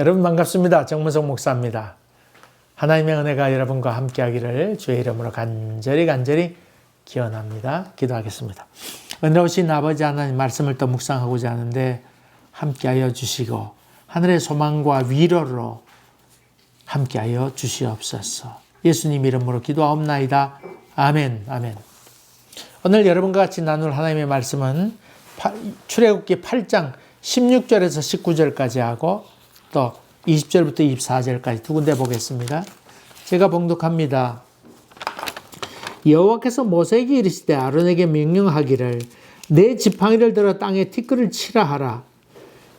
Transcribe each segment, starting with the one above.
여러분 반갑습니다. 정문석 목사입니다. 하나님의 은혜가 여러분과 함께하기를 주의 이름으로 간절히 기원합니다. 기도하겠습니다. 은혜로우신 아버지 하나님 말씀을 또 묵상하고자 하는데 함께하여 주시고 하늘의 소망과 위로로 함께하여 주시옵소서. 예수님 이름으로 기도하옵나이다. 아멘. 아멘. 오늘 여러분과 같이 나눌 하나님의 말씀은 출애굽기 8장 16절에서 19절까지 하고 또 20절부터 24절까지 두 군데 보겠습니다. 제가 봉독합니다. 여호와께서 모세에게 이르시되 아론에게 명령하기를 내 지팡이를 들어 땅에 티끌을 치라 하라.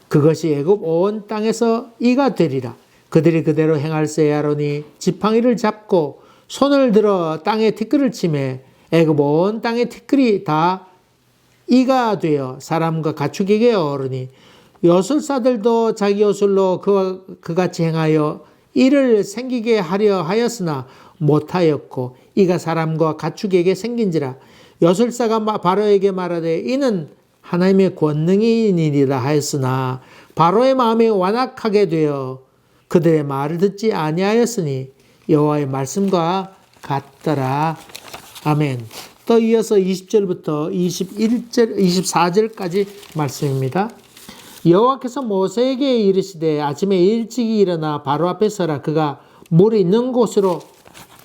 그것이 애굽 온 땅에서 이가 되리라. 그들이 그대로 행할세. 아론이 지팡이를 잡고 손을 들어 땅에 티끌을 치매 애굽 온 땅의 티끌이 다 이가 되어 사람과 가축에게 어르니 요술사들도 자기 요술로 그같이 행하여 이를 생기게 하려 하였으나 못하였고 이가 사람과 가축에게 생긴지라. 요술사가 바로에게 말하되 이는 하나님의 권능이니이다 하였으나 바로의 마음이 완악하게 되어 그들의 말을 듣지 아니하였으니 여호와의 말씀과 같더라. 아멘. 또 이어서 20절부터 21절, 24절까지 말씀입니다. 여호와께서 모세에게 이르시되 아침에 일찍이 일어나 바로 앞에 서라. 그가 물이 있는 곳으로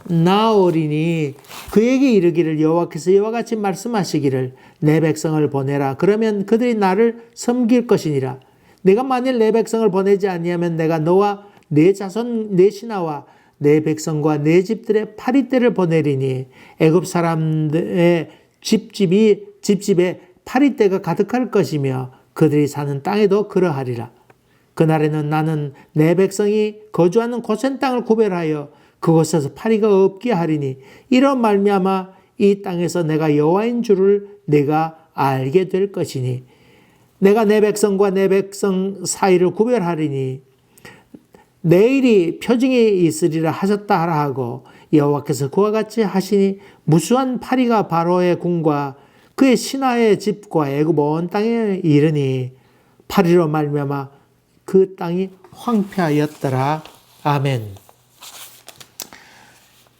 나오리니 그에게 이르기를 여호와께서 이와 같이 말씀하시기를 내 백성을 보내라. 그러면 그들이 나를 섬길 것이니라. 내가 만일 내 백성을 보내지 아니하면 내가 너와 내 자손 내 신하와 내 백성과 내 집들의 파리떼를 보내리니 애굽 사람들의 집집에 파리떼가 가득할 것이며 그들이 사는 땅에도 그러하리라. 그날에는 나는 내 백성이 거주하는 고센 땅을 구별하여 그곳에서 파리가 없게 하리니 이런 말미암아 이 땅에서 내가 여호와인 줄을 내가 알게 될 것이니 내가 내 백성과 내 백성 사이를 구별하리니 내일이 표징이 있으리라 하셨다 하라 하고 여호와께서 그와 같이 하시니 무수한 파리가 바로의 궁과 그의 신하의 집과 애굽 온 땅에 이르니 파리로 말미암아 그 땅이 황폐하였더라. 아멘.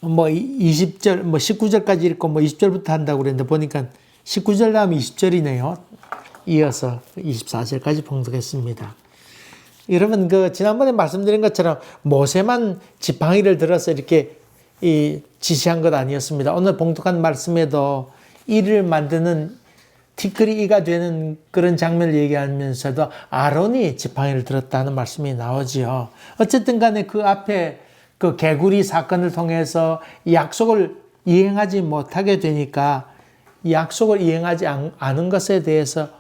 20절, 19절까지 읽고 20절부터 한다고 그랬는데 보니까 19절 다음 20절이네요. 이어서 24절까지 봉독했습니다. 여러분, 지난번에 말씀드린 것처럼 모세만 지팡이를 들어서 이렇게 지시한 것 아니었습니다. 오늘 봉독한 말씀에도 이를 만드는 티끌이 이가 되는 그런 장면을 얘기하면서도 아론이 지팡이를 들었다는 말씀이 나오지요. 어쨌든 간에 그 앞에 그 개구리 사건을 통해서 약속을 이행하지 못하게 되니까 약속을 이행하지 않은 것에 대해서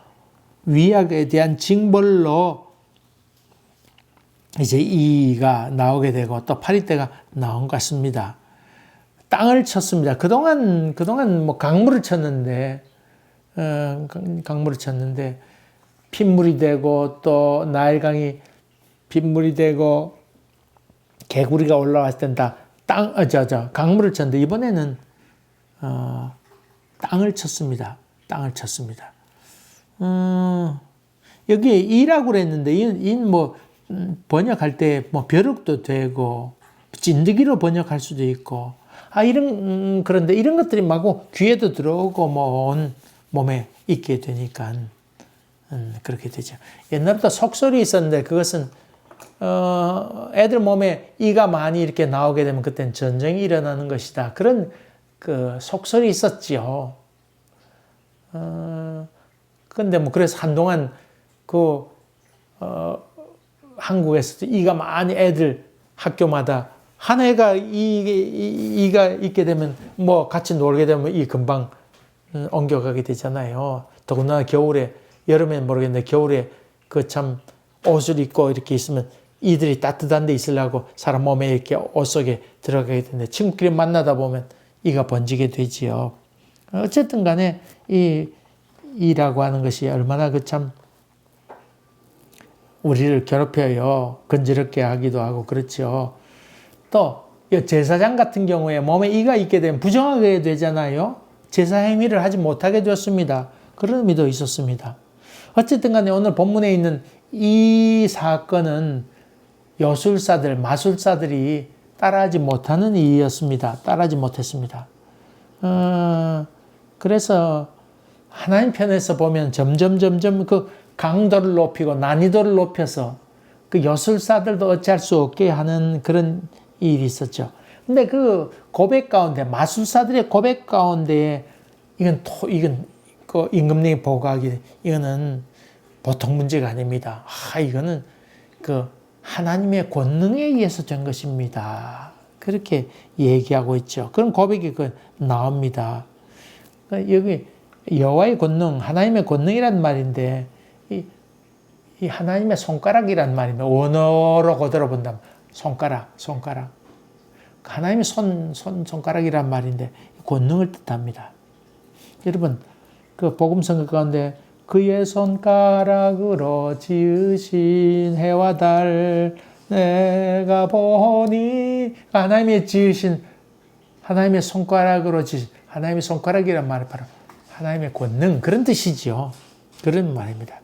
위약에 대한 징벌로 이제 이가 나오게 되고 또 파리떼가 나온 것 같습니다. 땅을 쳤습니다. 그동안 강물을 쳤는데, 핏물이 되고 또 나일강이 빗물이 되고 개구리가 올라왔을 땐 다 강물을 쳤는데 이번에는 땅을 쳤습니다. 땅을 쳤습니다. 여기에 이라고 그랬는데 이는 번역할 때 벼룩도 되고 찐득이로 번역할 수도 있고 그런데 이런 것들이 마구 귀에도 들어오고 온 몸에 있게 되니까 그렇게 되죠. 옛날부터 속설이 있었는데 그것은 애들 몸에 이가 많이 이렇게 나오게 되면 그때는 전쟁이 일어나는 것이다. 그런 그 속설이 있었지요. 근데 그래서 한동안 한국에서도 이가 많이 애들 학교마다 한 해가 이가 있게 되면 같이 놀게 되면 이 금방 옮겨가게 되잖아요. 더군다나 겨울에, 여름엔 모르겠는데 겨울에 참 옷을 입고 이렇게 있으면 이들이 따뜻한 데 있으려고 사람 몸에 이렇게 옷 속에 들어가게 되는데 친구끼리 만나다 보면 이가 번지게 되지요. 어쨌든 간에 이라고 하는 것이 얼마나 참 우리를 괴롭혀요. 건지럽게 하기도 하고 그렇죠. 또 제사장 같은 경우에 몸에 이가 있게 되면 부정하게 되잖아요. 제사 행위를 하지 못하게 되었습니다. 그런 의미도 있었습니다. 어쨌든 간에 오늘 본문에 있는 이 사건은 여술사들, 마술사들이 따라하지 못하는 이유였습니다. 따라하지 못했습니다. 그래서 하나님 편에서 보면 점점 그 강도를 높이고 난이도를 높여서 그 여술사들도 어찌할 수 없게 하는 그런 일이 있었죠. 근데 그 고백 가운데, 마술사들의 고백 가운데 이건 그 임금님이 보고하기, 이거는 보통 문제가 아닙니다. 이거는 그 하나님의 권능에 의해서 된 것입니다. 그렇게 얘기하고 있죠. 그런 고백이 나옵니다. 여기 여호와의 권능, 하나님의 권능이란 말인데, 이 하나님의 손가락이란 말입니다. 원어로 그대로 본다면 손가락. 하나님의 손가락이란 말인데 권능을 뜻합니다. 여러분, 그 복음성 가운데 그의 손가락으로 지으신 해와 달 내가 보니, 하나님의 지으신, 하나님의 손가락으로 지으신, 하나님의 손가락이란 말은 바로 하나님의 권능, 그런 뜻이죠. 그런 말입니다.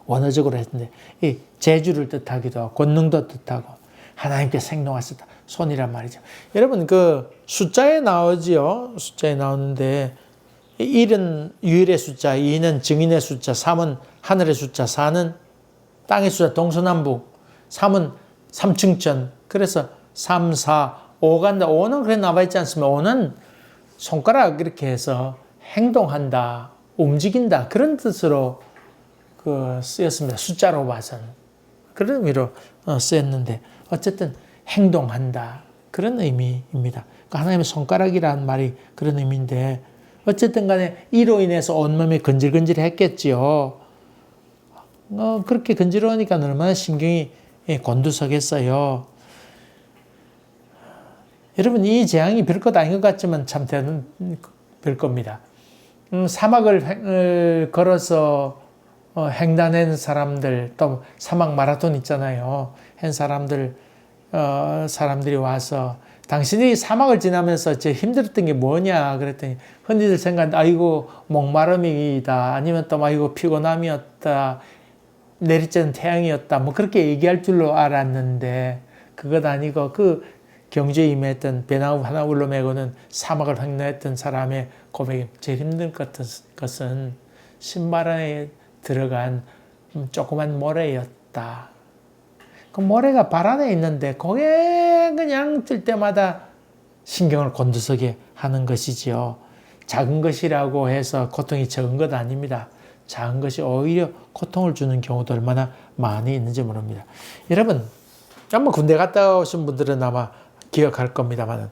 원어적으로 했는데 이 재주를 뜻하기도 하고 권능도 뜻하고 하나님께 생동하셨다, 손이란 말이죠. 여러분, 그 숫자에 나오지요. 숫자에 나오는데 1은 유일의 숫자, 2는 증인의 숫자, 3은 하늘의 숫자, 4는 땅의 숫자, 동서남북, 3은 삼층천. 그래서 3, 4, 5가 5는 그래 나와 있지 않습니까? 5는 손가락 이렇게 해서 행동한다, 움직인다, 그런 뜻으로 쓰였습니다. 숫자로 봐서는. 그런 의미로 쓰였는데, 어쨌든 행동한다, 그런 의미입니다. 그러니까 하나님의 손가락이라는 말이 그런 의미인데, 어쨌든 간에 이로 인해서 온몸이 건질건질 했겠지요. 그렇게 건질하니까 얼마나 신경이 곤두서겠어요. 여러분, 이 재앙이 별것 아닌 것 같지만 참 별 겁니다. 사막을 걸어서 횡단한 사람들, 또 사막 마라톤 있잖아요. 한 사람들이 와서 당신이 사막을 지나면서 제일 힘들었던 게 뭐냐 그랬더니 흔히들 생각하는데, 아이고 목마름이다, 아니면 또 아이고 피곤함이었다, 내리쬐는 태양이었다, 뭐 그렇게 얘기할 줄로 알았는데 그것 아니고, 그 경주에 임했던 배나무 하나 울러매고는 사막을 횡단했던 사람의 고백이 제일 힘든 것은 신발 안에 들어간 조그만 모래였다. 그 모래가 발 안에 있는데 거기에 그냥 뜰 때마다 신경을 곤두서게 하는 것이지요. 작은 것이라고 해서 고통이 적은 것 아닙니다. 작은 것이 오히려 고통을 주는 경우도 얼마나 많이 있는지 모릅니다. 여러분, 한번 군대 갔다 오신 분들은 아마 기억할 겁니다만,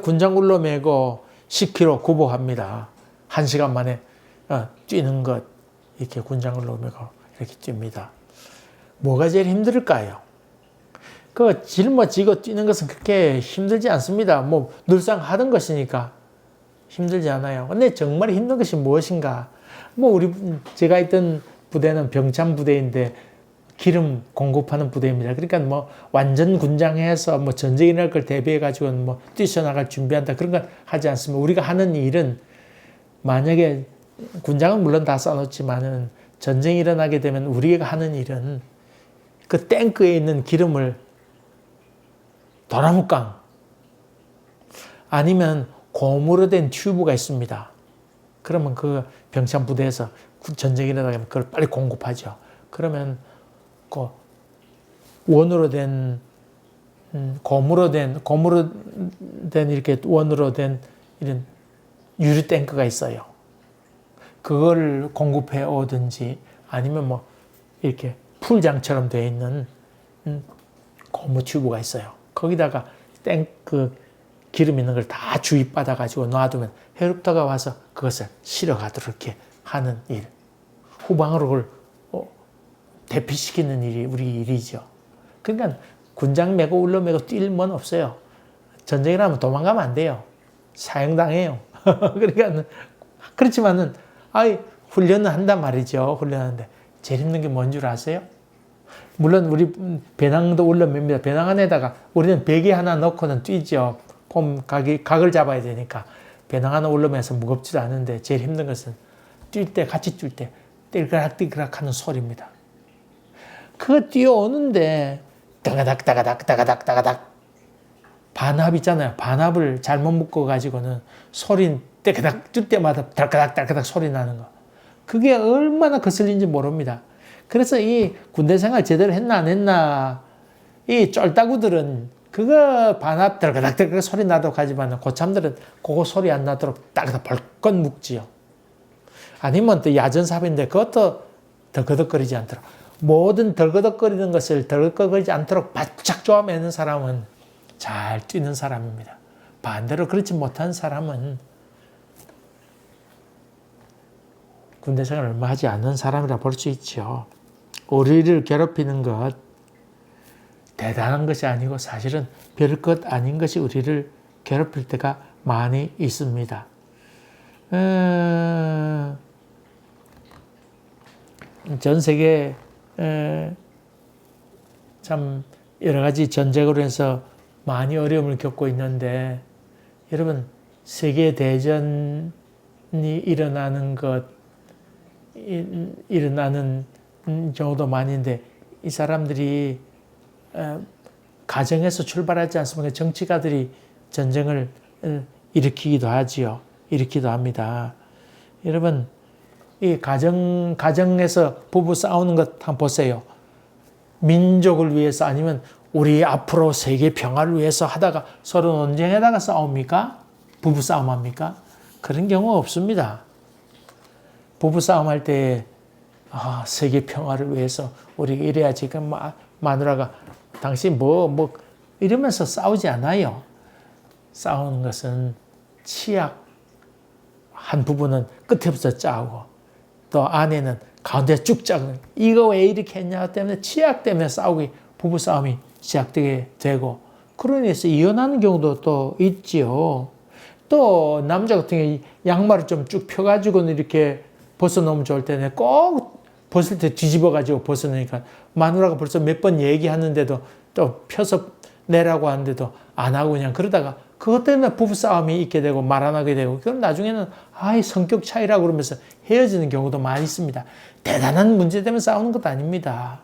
군장 울러매고 10km 구보합니다. 1시간 만에 뛰는 것, 이렇게 군장을 놓으고 이렇게 뜁니다. 뭐가 제일 힘들까요? 짊어지고 뛰는 것은 그렇게 힘들지 않습니다. 뭐 늘상 하던 것이니까 힘들지 않아요. 근데 정말 힘든 것이 무엇인가? 제가 있던 부대는 병참 부대인데 기름 공급하는 부대입니다. 그러니까 완전 군장해서 전쟁이 일어날 걸 대비해 가지고 뛰쳐나갈 준비한다, 그런 건 하지 않습니다. 우리가 하는 일은, 만약에 군장은 물론 다 써놓지만은 전쟁이 일어나게 되면 우리가 하는 일은 그 탱크에 있는 기름을 도나무깡 아니면 고무로 된 튜브가 있습니다. 그러면 그 병참 부대에서 전쟁이 일어나면 그걸 빨리 공급하죠. 그러면 그 원으로 된 고무로 된 이렇게 원으로 된 이런 유리 탱크가 있어요. 그걸 공급해 오든지, 아니면 이렇게 풀장처럼 되어 있는 고무 튜브가 있어요. 거기다가 탱크 기름 있는 걸 다 주입받아 가지고 놔두면 헬리콥터가 와서 그것을 실어가도록 이렇게 하는 일, 후방으로 그걸 대피시키는 일이 우리 일이죠. 그러니까 군장 메고 울러매고 뛸 건 없어요. 전쟁이 나면 도망가면 안 돼요. 사형당해요. 그러니까 그렇지만은 훈련은 한단 말이죠. 훈련하는데 제일 힘든 게 뭔 줄 아세요? 물론 우리 배낭도 울러맵니다. 배낭 안에다가 우리는 베개 하나 넣고는 뛰죠. 각을 잡아야 되니까 배낭 하나 울러매서 무겁지도 않은데, 제일 힘든 것은 같이 뛸 때 띠그락띠그락 하는 소리입니다. 그거 뛰어오는데 따가닥 따가닥 따가닥 따가닥. 반합 있잖아요. 반합을 잘못 묶어가지고는 소리 따가닥 뜰 때마다 달가닥 달가닥 소리 나는 거. 그게 얼마나 거슬린지 모릅니다. 그래서 이 군대 생활 제대로 했나 안 했나 이 쫄따구들은 그거 반합 달가닥 달가닥 소리 나도록 하지만 고참들은 그거 소리 안 나도록 따가닥 벌컥 묶지요. 아니면 또 야전사비인데 그것도 덜거덕거리지 않도록. 모든 덜거덕거리는 것을 덜거덕거리지 않도록 바짝 조아매는 사람은 잘 뛰는 사람입니다. 반대로 그렇지 못한 사람은 군대 생활을 얼마 하지 않는 사람이라 볼 수 있죠. 우리를 괴롭히는 것 대단한 것이 아니고 사실은 별것 아닌 것이 우리를 괴롭힐 때가 많이 있습니다. 전 세계 참 여러 가지 전쟁으로 해서 많이 어려움을 겪고 있는데 여러분 세계 대전이 일어나는 경우도 많은데 이 사람들이 가정에서 출발하지 않습니까? 정치가들이 전쟁을 일으키기도 하지요. 일으키기도 합니다. 여러분 이 가정에서 부부 싸우는 것 한번 보세요. 민족을 위해서 아니면 우리 앞으로 세계 평화를 위해서 하다가 서로 논쟁에다가 싸웁니까? 부부 싸움합니까? 그런 경우 없습니다. 부부 싸움할 때 세계 평화를 위해서 우리가 이래야지. 마누라가 당신 뭐 이러면서 싸우지 않아요. 싸우는 것은 치약 한 부부는 끝에부터 짜고 또 아내는 가운데 쭉 짜고 이거 왜 이렇게 했냐 때문에 치약 때문에 부부 싸움이 시작되게 되고 그러니 해서 이혼하는 경우도 또 있지요. 또 남자 같은 경우 양말을 좀 쭉 펴가지고는 이렇게 벗어놓으면 좋을 텐데 꼭 벗을 때 뒤집어가지고 벗어놓으니까 마누라가 벌써 몇 번 얘기하는데도 또 펴서 내라고 하는데도 안 하고 그냥 그러다가 그것 때문에 부부싸움이 있게 되고 말 안 하게 되고 그럼 나중에는 성격 차이라고 그러면서 헤어지는 경우도 많이 있습니다. 대단한 문제 때문에 싸우는 것도 아닙니다.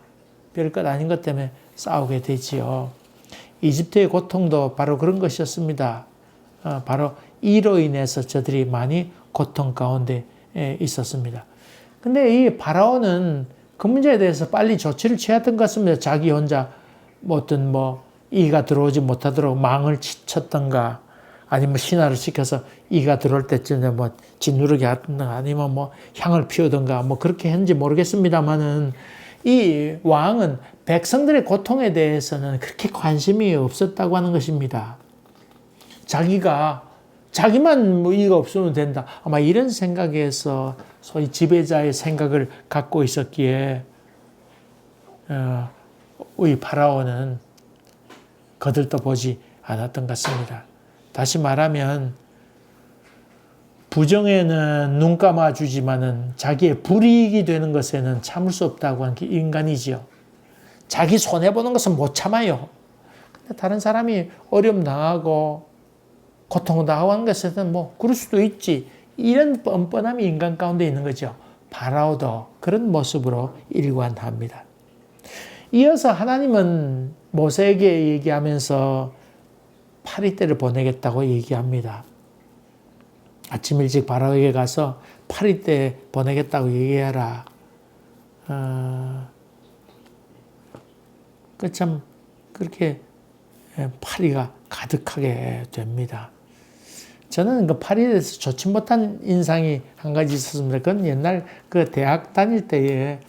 별것 아닌 것 때문에 싸우게 되지요. 이집트의 고통도 바로 그런 것이었습니다. 바로 이로 인해서 저들이 많이 고통 가운데 있었습니다. 근데 이 바라오는 그 문제에 대해서 빨리 조치를 취했던 것 같습니다. 자기 혼자 이가 들어오지 못하도록 망을 쳤던가 아니면 신하를 시켜서 이가 들어올 때쯤에 짓누르게 하든가 아니면 향을 피우든가 그렇게 했는지 모르겠습니다만은 이 왕은 백성들의 고통에 대해서는 그렇게 관심이 없었다고 하는 것입니다. 자기만 이가 없으면 된다. 아마 이런 생각에서 소위 지배자의 생각을 갖고 있었기에 이 파라오는 거들떠 보지 않았던 것 같습니다. 다시 말하면 부정에는 눈 감아주지만은 자기의 불이익이 되는 것에는 참을 수 없다고 하는 게 인간이지요. 자기 손해보는 것은 못 참아요. 근데 다른 사람이 어려움 당하고 고통 당하고 하는 것에는 그럴 수도 있지. 이런 뻔뻔함이 인간 가운데 있는 거죠. 바라오도 그런 모습으로 일관합니다. 이어서 하나님은 모세에게 얘기하면서 파리떼를 보내겠다고 얘기합니다. 아침 일찍 바라오에게 가서 파리떼 보내겠다고 얘기해라. 참 그렇게 파리가 가득하게 됩니다. 저는 그 파리에 대해서 좋지 못한 인상이 한 가지 있었습니다. 그건 옛날 그 대학 다닐 때에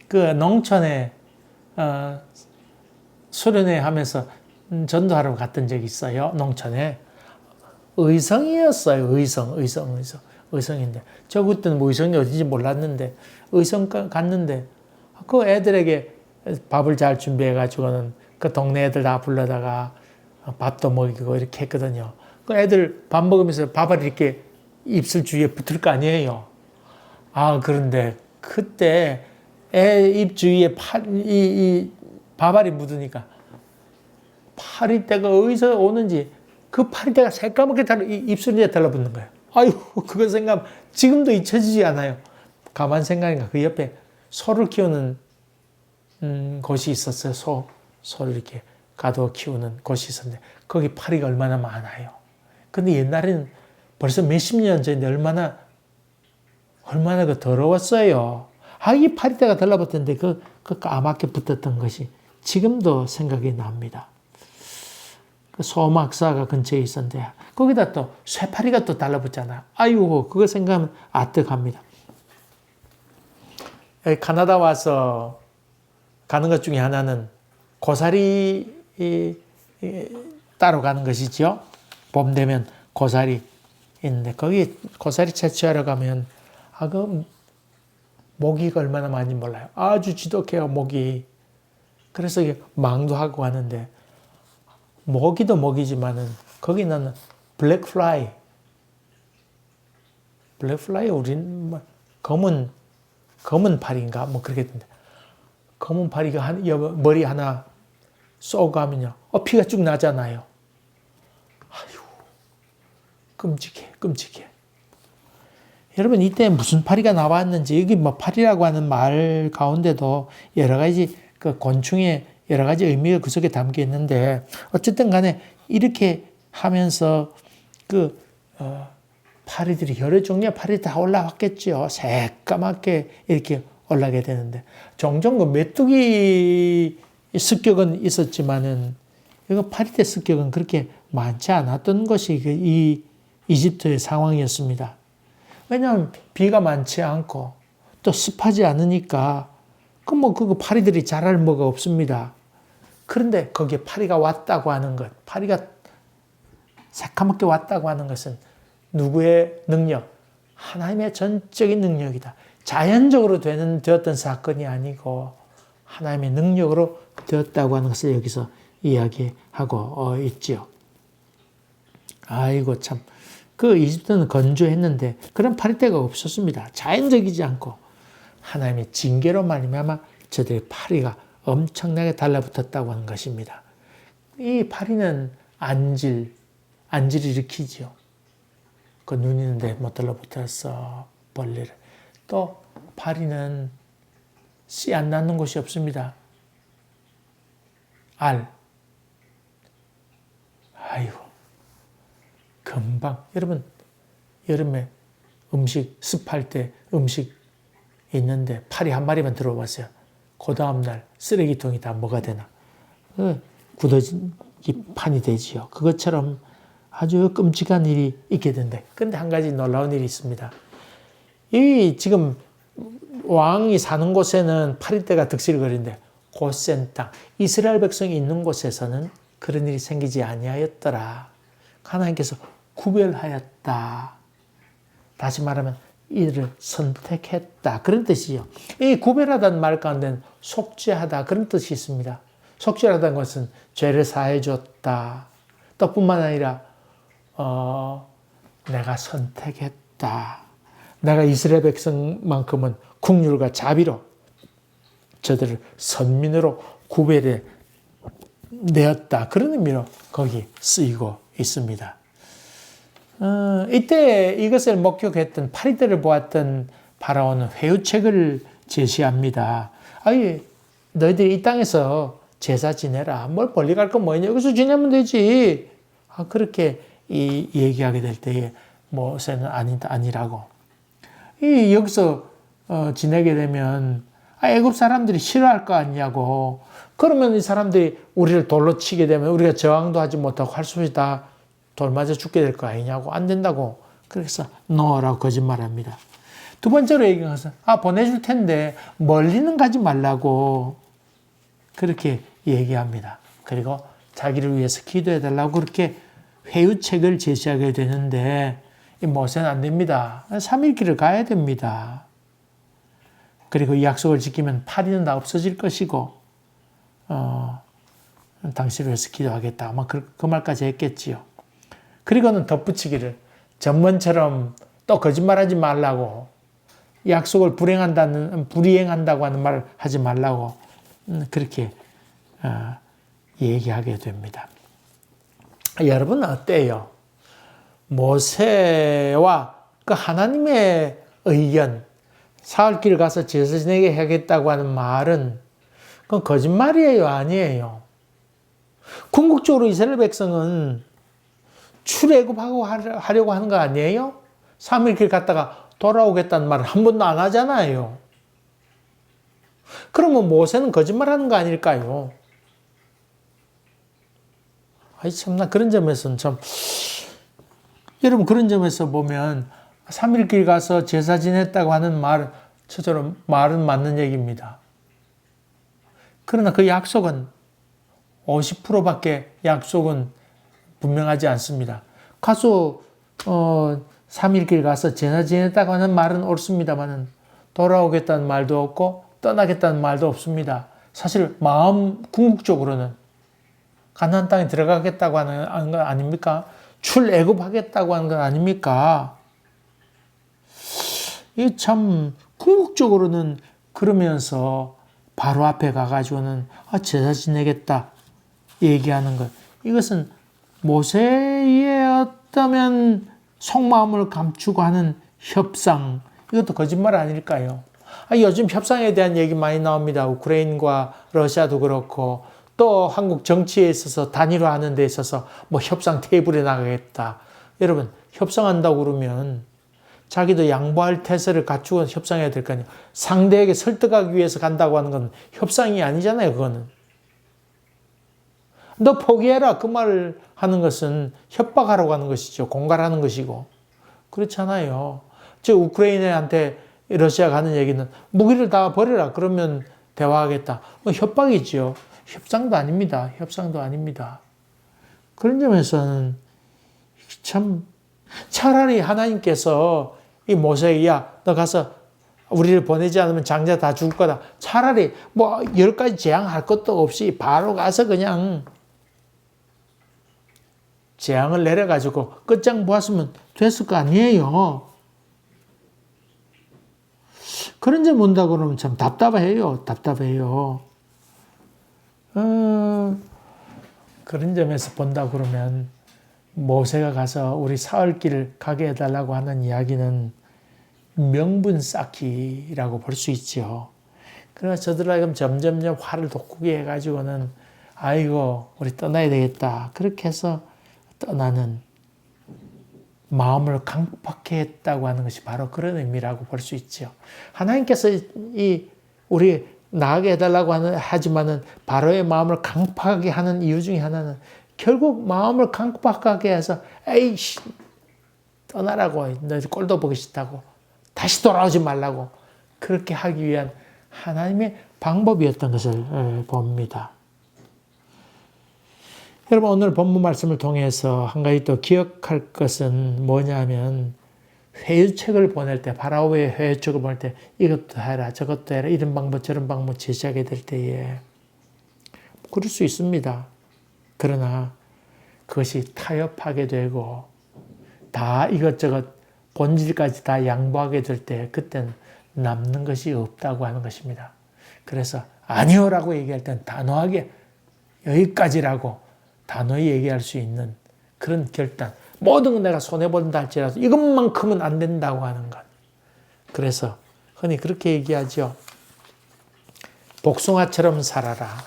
그 농촌에 수련회 하면서 전도하러 갔던 적이 있어요. 농촌에. 의성이었어요. 의성인데. 저 그때는 의성이 어딘지 몰랐는데 의성 갔는데 그 애들에게 밥을 잘 준비해가지고는 그 동네 애들 다 불러다가 밥도 먹이고 이렇게 했거든요. 그 애들 밥 먹으면서 밥알이 이렇게 입술 주위에 붙을 거 아니에요. 그런데 그때 애 입 주위에 이 밥알이 묻으니까 파리떼가 어디서 오는지 그 파리떼가 새까맣게 입술에 달라붙는 거예요. 그거 생각 지금도 잊혀지지 않아요. 가만 생각하니까 그 옆에 소를 키우는 곳이 있었어요. 소를 이렇게 가둬 키우는 곳이 있었는데 거기 파리가 얼마나 많아요. 근데 옛날에는 벌써 몇십 년 전인데 얼마나 그 더러웠어요. 이 파리떼가 달라붙었는데 그 까맣게 붙었던 것이 지금도 생각이 납니다. 그 소막사가 근처에 있었는데 거기다 또 쇠파리가 또 달라붙잖아요. 아이고, 그거 생각하면 아득합니다. 여기 카나다 와서 가는 것 중에 하나는 고사리 따로 가는 것이죠. 봄 되면 고사리 있는데 거기 고사리 채취하러 가면 그 모기가 얼마나 많이 몰라요. 아주 지독해요, 모기. 그래서 망도 하고 하는데 모기도 모기지만은 거기는 블랙플라이 우린 검은 파리인가 뭐 그렇게 된다. 검은 파리가 머리 하나 쏘고 가면요, 피가 쭉 나잖아요. 아유, 끔찍해. 여러분, 이때 무슨 파리가 나왔는지, 여기 뭐 파리라고 하는 말 가운데도 여러 가지 그 곤충의 여러 가지 의미가 그 속에 담겨 있는데, 어쨌든 간에 이렇게 하면서 파리들이 여러 종류의 파리 다 올라왔겠죠. 새까맣게 이렇게 올라가게 되는데, 종종 그 메뚜기 습격은 있었지만은, 이거 파리떼 습격은 그렇게 많지 않았던 것이 이 이집트의 상황이었습니다. 왜냐하면 비가 많지 않고 또 습하지 않으니까 그 파리들이 자랄 뭐가 없습니다. 그런데 거기에 파리가 왔다고 하는 것, 파리가 새까맣게 왔다고 하는 것은 누구의 능력? 하나님의 전적인 능력이다. 자연적으로 되었던 사건이 아니고 하나님의 능력으로 되었다고 하는 것을 여기서 이야기하고 있지요. 아이고 참. 이집트는 건조했는데 그런 파리떼가 없었습니다. 자연적이지 않고 하나님의 징계로 말미암아 저들의 파리가 엄청나게 달라붙었다고 하는 것입니다. 이 파리는 안질을 일으키죠. 그 눈 있는데 못 달라붙어서 벌레를. 또 파리는 씨 안 낳는 곳이 없습니다. 아이고. 금방, 여러분, 여름에 음식, 습할 때 음식 있는데 파리 한 마리만 들어왔어요. 그 다음날 쓰레기통이 다 뭐가 되나? 굳어진 판이 되지요. 그것처럼 아주 끔찍한 일이 있게 된다. 그런데 한 가지 놀라운 일이 있습니다. 지금 왕이 사는 곳에는 파리떼가 득실을 거리는데 고센 땅, 이스라엘 백성이 있는 곳에서는 그런 일이 생기지 아니하였더라. 하나님께서 구별하였다. 다시 말하면 이를 선택했다. 그런 뜻이요. 이 구별하다는 말 가운데는 속죄하다. 그런 뜻이 있습니다. 속죄하다는 것은 죄를 사해 줬다. 또 뿐만 아니라 내가 선택했다. 내가 이스라엘 백성만큼은 국률과 자비로 저들을 선민으로 구별해 내었다. 그런 의미로 거기 쓰이고 있습니다. 이때 이것을 목격했던 파리떼를 보았던 바라오는 회유책을 제시합니다. 너희들이 이 땅에서 제사 지내라. 뭘 멀리 갈 건 뭐냐. 여기서 지내면 되지. 그렇게 얘기하게 될 때에 모세는 아니라고. 여기서 지내게 되면 애굽 사람들이 싫어할 거 아니냐고. 그러면 이 사람들이 우리를 돌로 치게 되면 우리가 저항도 하지 못하고 할 수 있다. 돌 맞아 죽게 될 거 아니냐고. 안 된다고. 그래서 노라고 거짓말합니다. 두 번째로 얘기한 것은 보내줄 텐데 멀리는 가지 말라고 그렇게 얘기합니다. 그리고 자기를 위해서 기도해 달라고 그렇게 회유책을 제시하게 되는데 이 모세는 안 됩니다. 3일 길을 가야 됩니다. 그리고 이 약속을 지키면 파리는 다 없어질 것이고 당신을 위해서 기도하겠다. 아마 그 말까지 했겠지요. 그리고는 덧붙이기를 전번처럼 또 거짓말하지 말라고 약속을 불이행한다고 하는 말을 하지 말라고 그렇게 얘기하게 됩니다. 여러분 어때요? 모세와 그 하나님의 의견, 사흘길 가서 제사 지내게 하겠다고 하는 말은 그건 거짓말이에요, 아니에요? 궁극적으로 이스라엘 백성은 출애굽하고 하려고 하는 거 아니에요? 3일 길 갔다가 돌아오겠다는 말을 한 번도 안 하잖아요. 그러면 모세는 거짓말하는 거 아닐까요? 아이 참나 그런 점에서는 참 여러분 그런 점에서 보면 3일 길 가서 제사 지냈다고 하는 말 저처럼 말은 맞는 얘기입니다. 그러나 그 약속은 50%밖에 약속은 분명하지 않습니다. 가서 3일 길 가서 제사 지냈다고 하는 말은 옳습니다만은 돌아오겠다는 말도 없고 떠나겠다는 말도 없습니다. 사실 마음 궁극적으로는 가나안 땅에 들어가겠다고 하는 건 아닙니까? 출애굽하겠다고 하는 건 아닙니까? 이 참 궁극적으로는 그러면서 바로 앞에 가가지고는 제사 지내겠다 얘기하는 것. 이것은 모세의 어떠면 속마음을 감추고 하는 협상. 이것도 거짓말 아닐까요? 요즘 협상에 대한 얘기 많이 나옵니다. 우크라이나와 러시아도 그렇고 또 한국 정치에 있어서 단일화하는 데 있어서 뭐 협상 테이블에 나가겠다. 여러분 협상한다고 그러면 자기도 양보할 태세를 갖추고 협상해야 될 거 아니에요. 상대에게 설득하기 위해서 간다고 하는 건 협상이 아니잖아요. 그거는. 너 포기해라. 그 말을 하는 것은 협박하라고 하는 것이죠. 공갈하는 것이고. 그렇잖아요. 즉 우크라이나한테 러시아가 하는 얘기는 무기를 다 버려라. 그러면 대화하겠다. 협박이죠. 협상도 아닙니다. 협상도 아닙니다. 그런 점에서는 참 차라리 하나님께서 이 모세에게 너 가서 우리를 보내지 않으면 장자 다 죽을 거다. 차라리 뭐 10가지 재앙할 것도 없이 바로 가서 그냥 재앙을 내려가지고 끝장 보았으면 됐을 거 아니에요. 그런 점 본다 그러면 참 답답해요. 답답해요. 그런 점에서 본다 그러면 모세가 가서 우리 사흘길을 가게 해달라고 하는 이야기는 명분 쌓기라고 볼 수 있죠. 그래서 저들하고 점점점 화를 돋구게 해가지고는 아이고 우리 떠나야 되겠다. 그렇게 해서 떠나는 마음을 강팍해 했다고 하는 것이 바로 그런 의미라고 볼 수 있죠. 하나님께서 우리 나가게 해달라고 하지만은 바로의 마음을 강팍하게 하는 이유 중에 하나는 결국 마음을 강팍하게 해서 에이씨 떠나라고 너 꼴도 보기 싫다고 다시 돌아오지 말라고 그렇게 하기 위한 하나님의 방법이었던 것을 봅니다. 여러분 오늘 본문 말씀을 통해서 한 가지 또 기억할 것은 뭐냐면 회유책을 보낼 때 바라오의 회유책을 보낼 때 이것도 해라 저것도 해라 이런 방법 저런 방법 제시하게 될 때에 그럴 수 있습니다. 그러나 그것이 타협하게 되고 다 이것저것 본질까지 다 양보하게 될 때 그때는 남는 것이 없다고 하는 것입니다. 그래서 아니요라고 얘기할 땐 단호하게 여기까지라고 단호히 얘기할 수 있는 그런 결단. 모든 건 내가 손해본다 할지라도 이것만큼은 안 된다고 하는 것. 그래서 흔히 그렇게 얘기하죠. 복숭아처럼 살아라.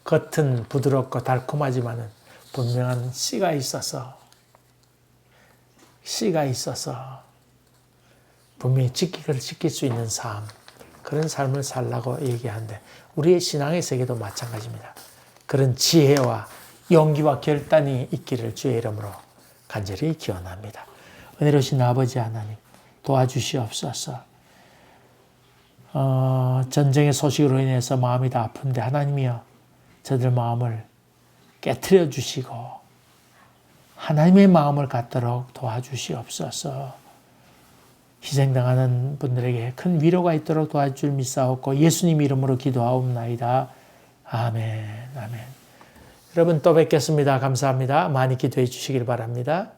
겉은 부드럽고 달콤하지만은 분명한 씨가 있어서 분명히 지킬 수 있는 삶, 그런 삶을 살라고 얘기하는데 우리의 신앙의 세계도 마찬가지입니다. 그런 지혜와 용기와 결단이 있기를 주의 이름으로 간절히 기원합니다. 은혜로우신 아버지 하나님 도와주시옵소서. 전쟁의 소식으로 인해서 마음이 다 아픈데 하나님이여 저들 마음을 깨트려 주시고 하나님의 마음을 갖도록 도와주시옵소서. 희생당하는 분들에게 큰 위로가 있도록 도와줄 믿사옵고 예수님 이름으로 기도하옵나이다. 아멘. 아멘. 여러분 또 뵙겠습니다. 감사합니다. 많이 기도해 주시길 바랍니다.